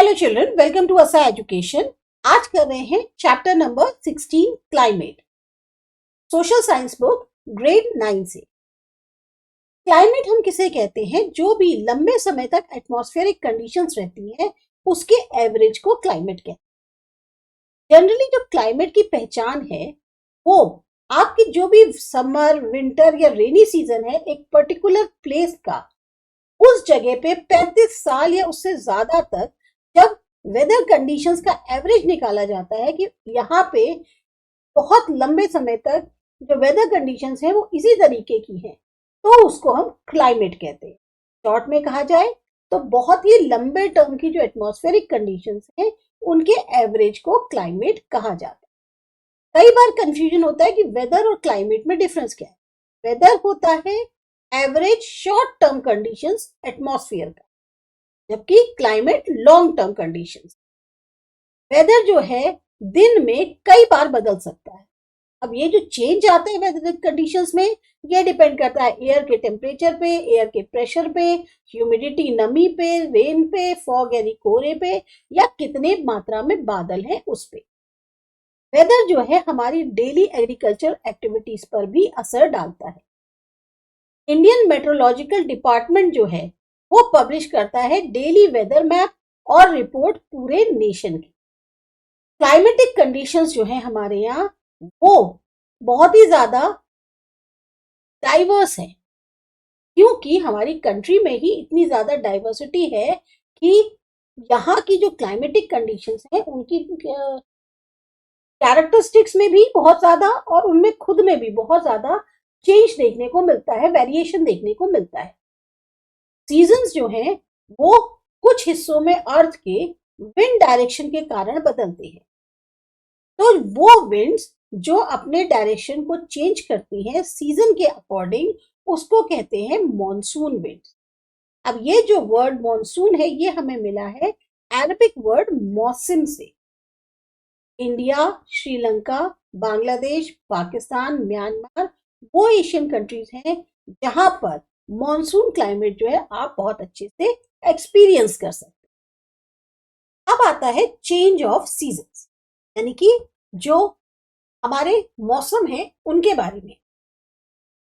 Hello children, welcome to असा education. आज कर रहे हैं chapter number 16 climate, social science book grade 9 से। क्लाइमेट हम किसे कहते हैं? जो भी लंबे समय तक एटमॉस्फेरिक कंडीशंस रहती हैं उसके एवरेज को क्लाइमेट कहते हैं। जनरली जो क्लाइमेट की पहचान है वो आपकी जो भी समर, विंटर या रेनी सीजन है एक पर्टिकुलर प्लेस का, उस जगह पे 35 साल या उससे ज्यादा तक जब वेदर कंडीशंस का एवरेज निकाला जाता है कि यहाँ पे बहुत लंबे समय तक जो वेदर कंडीशंस हैं वो इसी तरीके की हैं, तो उसको हम क्लाइमेट कहते हैं। शॉर्ट में कहा जाए तो बहुत ही लंबे टर्म की जो एटमॉस्फेरिक कंडीशंस हैं उनके एवरेज को क्लाइमेट कहा जाता है। कई बार कंफ्यूजन होता है कि वेदर और क्लाइमेट में डिफरेंस क्या है। वेदर होता है average short term conditions atmosphere का, जबकि climate long term conditions. Weather जो है दिन में कई बार बदल सकता है। अब ये जो चेंज आता है वेदर कंडीशंस में, ये डिपेंड करता है एयर के टेम्परेचर पे, एयर के प्रेशर पे, ह्यूमिडिटी नमी पे, रेन पे, फॉग यानी कोहरे पे, या कितने मात्रा में बादल हैं उस पे। वेदर जो है हमारी डेली एग्रीकल्चर एक्टिविटीज पर भी असर डालता है। इंडियन मेट्रोलॉजिकल डिपार्टमेंट जो है वो पब्लिश करता है डेली वेदर मैप और रिपोर्ट पूरे नेशन की। क्लाइमेटिक कंडीशंस जो है हमारे यहाँ वो बहुत ही ज्यादा डाइवर्स है, क्योंकि हमारी कंट्री में ही इतनी ज्यादा डाइवर्सिटी है कि यहाँ की जो क्लाइमेटिक कंडीशंस है उनकी कैरेक्टरिस्टिक्स में भी बहुत ज्यादा और उनमें खुद में भी बहुत ज्यादा चेंज देखने को मिलता है, वेरिएशन देखने को मिलता है। सीजन्स जो हैं वो कुछ हिस्सों में अर्थ के विंड डायरेक्शन के कारण बदलते हैं। तो वो विंड्स जो अपने डायरेक्शन को चेंज करती हैं सीजन के अकॉर्डिंग, उसको कहते हैं मॉनसून विंड्स। अब ये जो वर्ड मॉनसून है ये हमें मिला है अरबिक वर्ड मौसम से। इंडिया, श्रीलंका, बांग्लादेश, पाकिस्तान, म्यांमार वो एशियन कंट्रीज हैं जहां पर मॉनसून क्लाइमेट जो है आप बहुत अच्छे से एक्सपीरियंस कर सकते हैं। अब आता है चेंज ऑफ सीजन्स, यानी कि जो हमारे मौसम है उनके बारे में।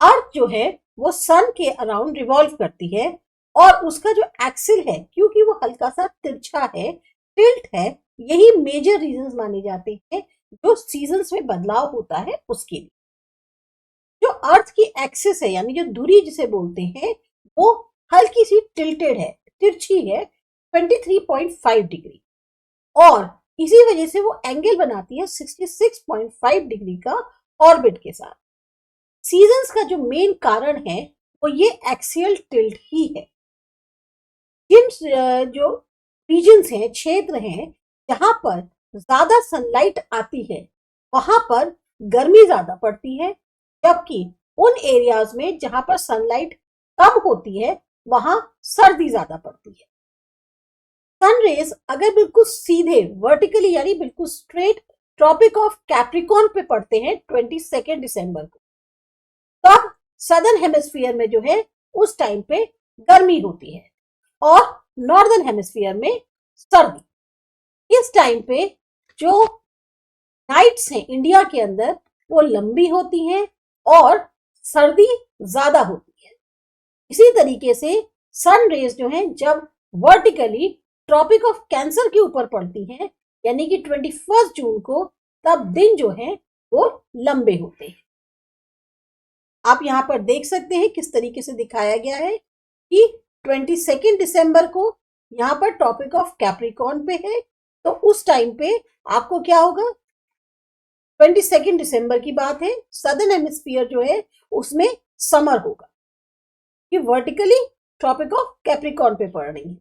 अर्थ जो है वो सन के अराउंड रिवॉल्व करती है और उसका जो एक्सिल है, क्योंकि वो हल्का सा तिरछा है, टिल्ट है, यही मेजर रीजंस माने जाते हैं जो सीजन्स में बदलाव होता है उसके लिए। जो अर्थ की एक्सिस है यानी जो धुरी जिसे बोलते हैं वो हल्की सी टिल्टेड है, तिरछी है 23.5 डिग्री, और इसी वजह से वो एंगल बनाती है 66.5 डिग्री का ऑर्बिट के साथ। सीजन्स का जो मेन कारण है वो ये एक्सियल टिल्ट ही है। जिन जो रीजन्स हैं, क्षेत्र हैं जहां पर ज्यादा सनलाइट आती है वहां पर गर्मी ज्यादा पड़ती है, जबकि उन एरियाज में जहां पर सनलाइट कम होती है वहां सर्दी ज्यादा पड़ती है। सन रेज अगर बिल्कुल सीधे वर्टिकली यानी बिल्कुल स्ट्रेट ट्रॉपिक ऑफ कैप्रिकॉर्न पे पड़ते हैं 22 दिसंबर को, तब सदर्न हेमिस्फीयर में जो है उस टाइम पे गर्मी होती है और नॉर्दर्न हेमिस्फीयर में सर्दी। इस टाइम पे जो नाइट्स हैं इंडिया के अंदर वो लंबी होती हैं और सर्दी ज्यादा होती है। इसी तरीके से सन रेज जो है जब वर्टिकली ट्रॉपिक ऑफ कैंसर के ऊपर पड़ती हैं यानी कि 21 जून को, तब दिन जो है वो लंबे होते हैं। आप यहाँ पर देख सकते हैं किस तरीके से दिखाया गया है कि 22 दिसंबर को यहाँ पर ट्रॉपिक ऑफ कैप्रिकॉर्न पे है, तो उस टाइम पे आपको क्या होगा, 22 दिसंबर की बात है, सदर्न हेमिस्फीयर जो है उसमें समर होगा कि वर्टिकली ट्रॉपिक ऑफ कैप्रिकॉर्न पे पड़ रही है,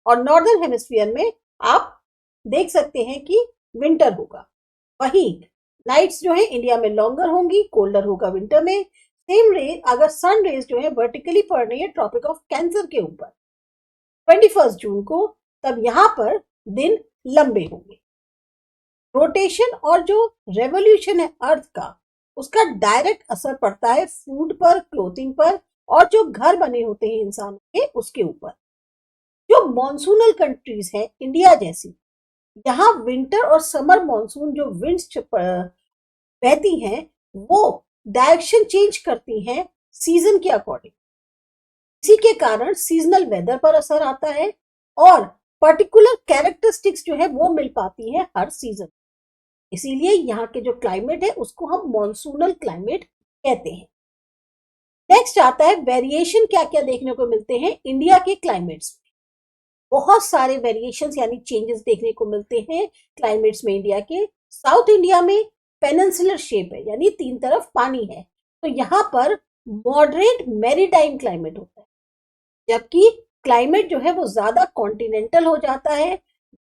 और नॉर्दर्न हेमिस्फीयर में आप देख सकते हैं कि विंटर होगा। वहीं नाइट्स जो है इंडिया में लॉन्गर होंगी, कोल्डर होगा विंटर में। सेम रे अगर सन रेज जो है वर्टिकली पड़ रही है ट्रॉपिक ऑफ कैंसर के ऊपर 21 जून को, तब यहां पर दिन लंबे होंगे। रोटेशन और जो रेवोल्यूशन है अर्थ का, उसका डायरेक्ट असर पड़ता है फूड पर, क्लोथिंग पर, और जो घर बने होते हैं इंसानों के उसके ऊपर। जो मॉनसूनल कंट्रीज है इंडिया जैसी, यहाँ विंटर और समर मॉनसून जो विंड्स बहती हैं वो डायरेक्शन चेंज करती हैं सीजन के अकॉर्डिंग। इसी के कारण सीजनल वेदर पर असर आता है और पर्टिकुलर कैरेक्टरिस्टिक्स जो है वो मिल पाती है हर सीजन। इसीलिए यहाँ के जो क्लाइमेट है उसको हम मॉनसूनल क्लाइमेट कहते हैं। नेक्स्ट आता है वेरिएशन क्या क्या देखने को मिलते हैं इंडिया के क्लाइमेट्स में। बहुत सारे वेरिएशंस यानी चेंजेस देखने को मिलते हैं क्लाइमेट्स में इंडिया के। साउथ इंडिया में पेनिनसुलर शेप है यानी तीन तरफ पानी है, तो यहाँ पर मॉडरेट मैरीटाइम क्लाइमेट होता है, जबकि क्लाइमेट जो है वो ज्यादा कॉन्टिनेंटल हो जाता है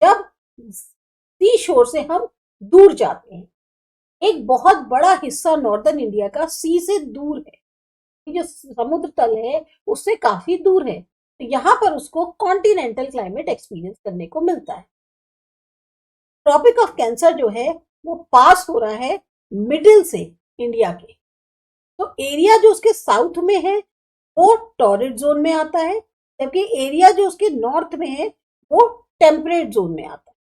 जब सी शोर से हम दूर जाते हैं। एक बहुत बड़ा हिस्सा नॉर्दर्न इंडिया का सी से दूर है, जो समुद्र तल है उससे काफी दूर है, तो यहाँ पर उसको कॉन्टिनेंटल क्लाइमेट एक्सपीरियंस करने को मिलता है। ट्रॉपिक ऑफ कैंसर जो है वो पास हो रहा है मिडिल से इंडिया के, तो एरिया जो उसके साउथ में है वो टॉरिड जोन में आता है, जबकि एरिया जो उसके नॉर्थ में है वो टेम्परेट जोन में आता है।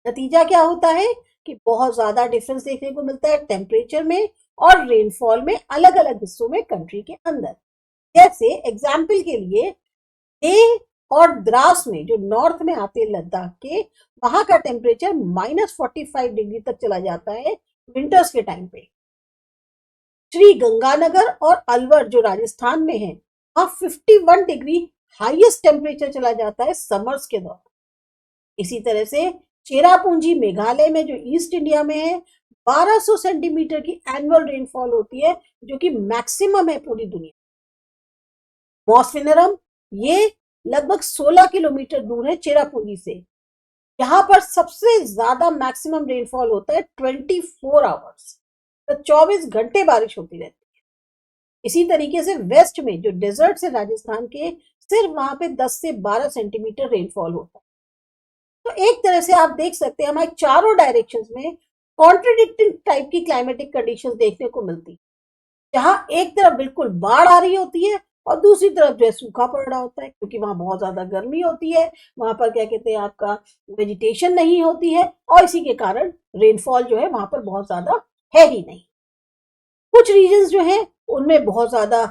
नतीजा क्या होता है कि बहुत ज्यादा डिफरेंस देखने को मिलता है टेम्परेचर में और रेनफॉल में अलग अलग हिस्सों में कंट्री के अंदर। जैसे एग्जाम्पल के लिए लेह और द्रास में जो नॉर्थ में आते हैं लद्दाख के, वहां का टेम्परेचर -45 डिग्री तक चला जाता है विंटर्स के टाइम पे। श्री गंगानगर और अलवर जो राजस्थान में है वहां 51 डिग्री हाईएस्ट टेम्परेचर चला जाता है समर्स के दौरान। इसी तरह से चेरापूंजी मेघालय में जो ईस्ट इंडिया में है 1200 सेंटीमीटर की एनुअल रेनफॉल होती है, जो कि मैक्सिमम है पूरी दुनिया। मॉसफिनरम ये लगभग 16 किलोमीटर दूर है चेरापूंजी से, यहाँ पर सबसे ज्यादा मैक्सिमम रेनफॉल होता है 24 आवर्स, तो 24 घंटे बारिश होती रहती है। इसी तरीके से वेस्ट में जो डेजर्ट है राजस्थान के, सिर्फ वहां पे 10 से 12 सेंटीमीटर रेनफॉल होता है। तो एक तरह से आप देख सकते हैं हमारे चारों डायरेक्शंस में कॉन्ट्रडिक्टिंग टाइप की क्लाइमेटिक कंडीशंस देखने को मिलती है, जहां एक तरफ बिल्कुल बाढ़ आ रही होती है और दूसरी तरफ जो है सूखा पड़ रहा होता है, क्योंकि वहां बहुत ज्यादा गर्मी होती है, वहां पर क्या कहते हैं आपका वेजिटेशन नहीं होती है और इसी के कारण रेनफॉल जो है वहां पर बहुत ज्यादा है ही नहीं। कुछ रीजन्स जो है उनमें बहुत ज्यादा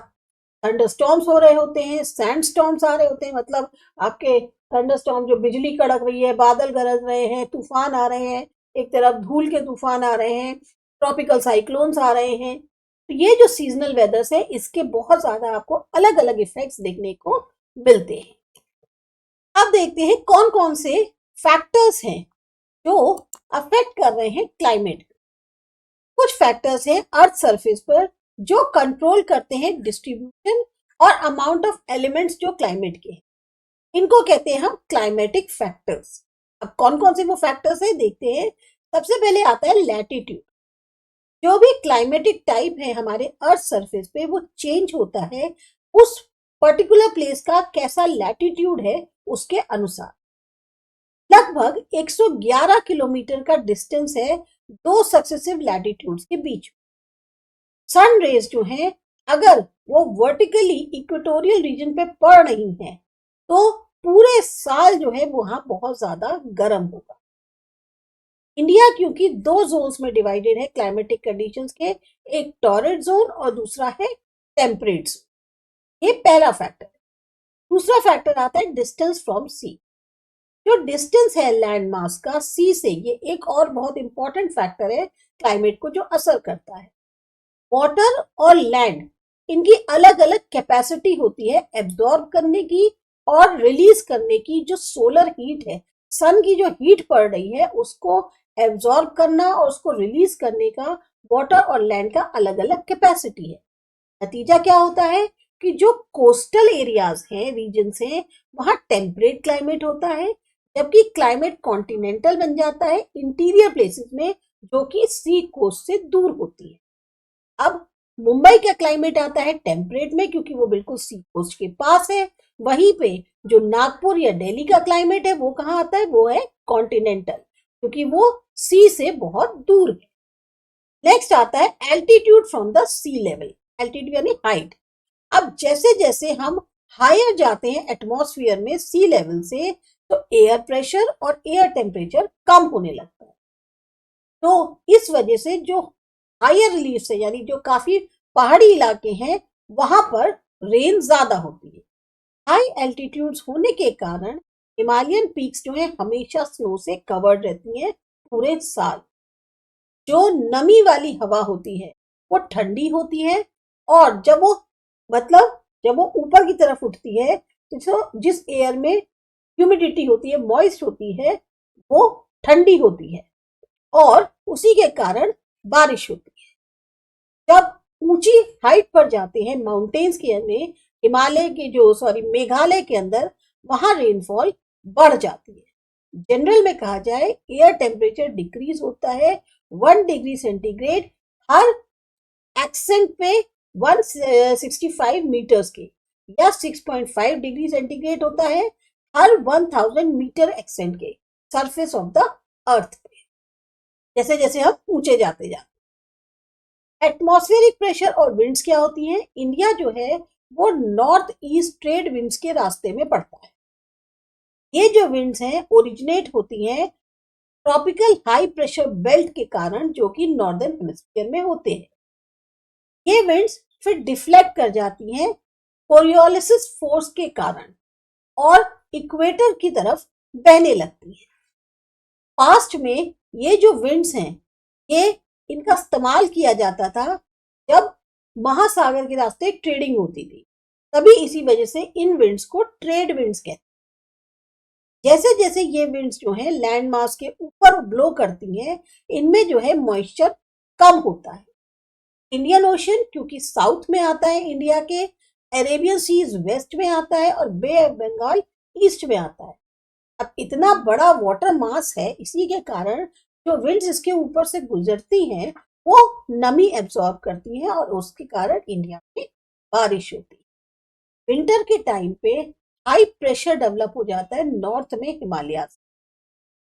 थंडरस्टॉर्म्स हो रहे होते हैं, सैंड स्टॉर्म्स आ रहे होते हैं, मतलब आपके थंडरस्टॉर्म जो बिजली कड़क रही है, बादल गरज रहे हैं, तूफान आ रहे हैं, एक तरफ धूल के तूफान आ रहे हैं, ट्रॉपिकल साइक्लोन्स आ रहे हैं। तो ये जो सीजनल वेदर्स है इसके बहुत ज्यादा आपको अलग अलग इफेक्ट्स देखने को मिलते हैं। अब देखते हैं कौन कौन से फैक्टर्स हैं जो अफेक्ट कर रहे हैं क्लाइमेट। कुछ फैक्टर्स हैं अर्थ सरफेस पर जो कंट्रोल करते हैं डिस्ट्रीब्यूशन और अमाउंट ऑफ एलिमेंट्स जो क्लाइमेट के, इनको कहते हैं हम क्लाइमेटिक फैक्टर्स। अब कौन कौन से वो फैक्टर्स है देखते हैं। सबसे पहले आता है लैटिट्यूड। जो भी क्लाइमेटिक टाइप है हमारे अर्थ सरफेस पे वो चेंज होता है उस पर्टिकुलर प्लेस का कैसा लैटिट्यूड है उसके अनुसार। लगभग 111 किलोमीटर का डिस्टेंस है दो सक्सेसिव लैटिट्यूड्स के बीच। सन रेज जो है अगर वो वर्टिकली इक्वेटोरियल रीजन पे पड़ रही है तो पूरे साल जो है वहां बहुत ज्यादा गर्म होगा। इंडिया क्योंकि दो जोन्स में डिवाइडेड है क्लाइमेटिक कंडीशंस के, एक टॉरिड जोन और दूसरा है टेम्परेट जोन। ये पहला फैक्टर। दूसरा फैक्टर आता है डिस्टेंस फ्रॉम सी। जो डिस्टेंस है लैंड मास का सी से, ये एक और बहुत इंपॉर्टेंट फैक्टर है क्लाइमेट को जो असर करता है। वाटर और लैंड इनकी अलग अलग कैपेसिटी होती है एब्जॉर्ब करने की और रिलीज करने की। जो सोलर हीट है, सन की जो हीट पड़ रही है उसको एब्जॉर्ब करना और उसको रिलीज करने का वाटर और लैंड का अलग अलग कैपेसिटी है। नतीजा क्या होता है कि जो कोस्टल एरियाज हैं, रीजन्स हैं, वहां टेम्परेट क्लाइमेट होता है, जबकि क्लाइमेट कॉन्टिनेंटल बन जाता है इंटीरियर प्लेसेस में जो कि सी कोस्ट से दूर होती है। अब मुंबई का क्लाइमेट आता है टेम्परेट में क्योंकि वो बिल्कुल सी कोस्ट के पास है। वहीं पे जो नागपुर या दिल्ली का क्लाइमेट है वो कहाँ आता है, वो है कॉन्टिनेंटल क्योंकि वो सी से बहुत दूर है। नेक्स्ट आता है altitude from the sea level. Altitude यानी हाइट। अब जैसे जैसे हम हायर जाते हैं एटमॉस्फेयर में सी लेवल से, तो एयर प्रेशर और एयर टेम्परेचर कम होने लगता है। तो इस वजह से जो हायर रिलीफ से, यानी जो काफी पहाड़ी इलाके हैं, वहां पर रेन ज्यादा होती है। हाई एल्टीट्यूड्स होने के कारण हिमालयन पीक्स जो है हमेशा स्नो से कवर्ड रहती हैं पूरे साल। जो नमी वाली हवा होती है वो ठंडी होती है, और जब वो ऊपर की तरफ उठती है, तो जिस एयर में ह्यूमिडिटी होती है, मॉइस्ट होती है, वो ठंडी होती है और उसी के कारण बारिश होती है। जब ऊंची हाइट पर जाते हैं माउंटेन्स के में, मेघालय के अंदर, वहां रेनफॉल बढ़ जाती है। जनरल में कहा जाए, एयर टेम्परेचर डिक्रीज होता है 1 डिग्री सेंटीग्रेड हर एक्सेंट पे 165 मीटर्स के, या 6.5 डिग्री सेंटीग्रेड होता है हर 1000 मीटर एक्सेंट के सरफेस ऑफ द अर्थ पे, जैसे जैसे हम ऊंचे जाते जाते। एटमॉस्फेरिक प्रेशर और विंड्स क्या होती हैं? इंडिया जो है वो नॉर्थ ईस्ट ट्रेड विंड्स के रास्ते में पड़ता है। ये जो विंड्स हैं ओरिजिनेट होती हैं ट्रॉपिकल हाई प्रेशर बेल्ट के कारण, जो कि नॉर्दर्न हेमिस्फीयर में होते हैं। ये विंड्स फिर डिफ्लेक्ट कर जाती हैं कोरियोलिसिस फोर्स के कारण और इक्वेटर की तरफ बहने लगती है। पास्ट में ये जो विंड्स हैं, ये इनका इस्तेमाल किया जाता था जब महासागर के रास्ते ट्रेडिंग होती थी, तभी इसी वजह से इन विंड्स को ट्रेड विंड्स कहते हैं। जैसे जैसे ये विंड्स जो हैं लैंड मास के ऊपर ब्लो करती हैं, इनमें जो है मॉइस्चर कम होता है। इंडियन ओशन क्योंकि साउथ में आता है इंडिया के, अरेबियन सीज वेस्ट में आता है और बे ऑफ बंगाल ईस्ट में आता है। अब इतना बड़ा वाटर मास है, इसी के कारण जो विंड्स इसके ऊपर से गुजरती हैं वो नमी एब्सॉर्ब करती हैं और उसके कारण इंडिया में बारिश होती है। विंटर के टाइम पे हाई प्रेशर डेवलप हो जाता है नॉर्थ में हिमालय से।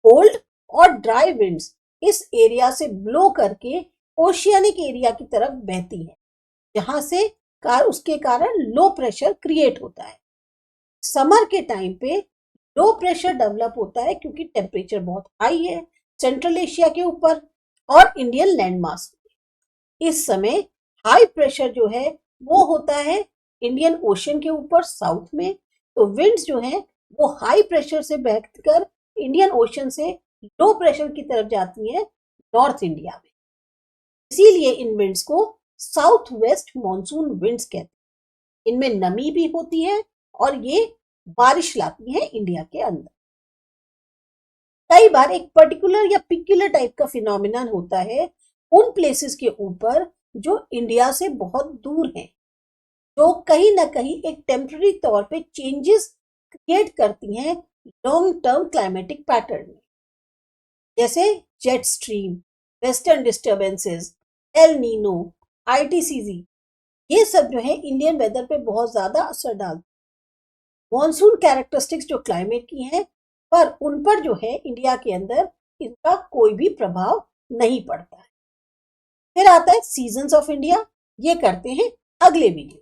कोल्ड और ड्राई विंड्स इस एरिया से ब्लो करके ओशियानिक एरिया की तरफ बहती है, जहां से उसके कारण लो प्रेशर क्रिएट होता है। समर के टाइम पे लो प्रेशर डेवलप होता है क्योंकि टेम्परेचर बहुत हाई है सेंट्रल एशिया के ऊपर और इंडियन लैंड मास में। इस समय हाई प्रेशर जो है वो होता है इंडियन ओशन के ऊपर साउथ में, तो विंड्स जो हैं वो हाई प्रेशर से बहकर इंडियन ओशन से लो प्रेशर की तरफ जाती हैं नॉर्थ इंडिया में। इसीलिए इन विंड्स को साउथ वेस्ट मॉनसून विंड्स कहते हैं। इनमें नमी भी होती है और ये बारिश लाती है इंडिया के अंदर। कई बार एक पर्टिकुलर या पिक्युलर टाइप का फिनोमिनन होता है उन प्लेसेस के ऊपर जो इंडिया से बहुत दूर हैं, जो कहीं ना कहीं एक टेम्पररी तौर पे चेंजेस क्रिएट करती हैं लॉन्ग टर्म क्लाइमेटिक पैटर्न में, जैसे jet stream, western disturbances, El Nino, ITCG. ये सब जो है इंडियन वेदर पे बहुत ज्यादा असर डालते हैं। मॉनसून कैरेक्टरिस्टिक्स जो क्लाइमेट की हैं, पर उन पर जो है इंडिया के अंदर इनका कोई भी प्रभाव नहीं पड़ता है। फिर आता है सीजन्स ऑफ इंडिया, ये करते हैं अगले वीडियो।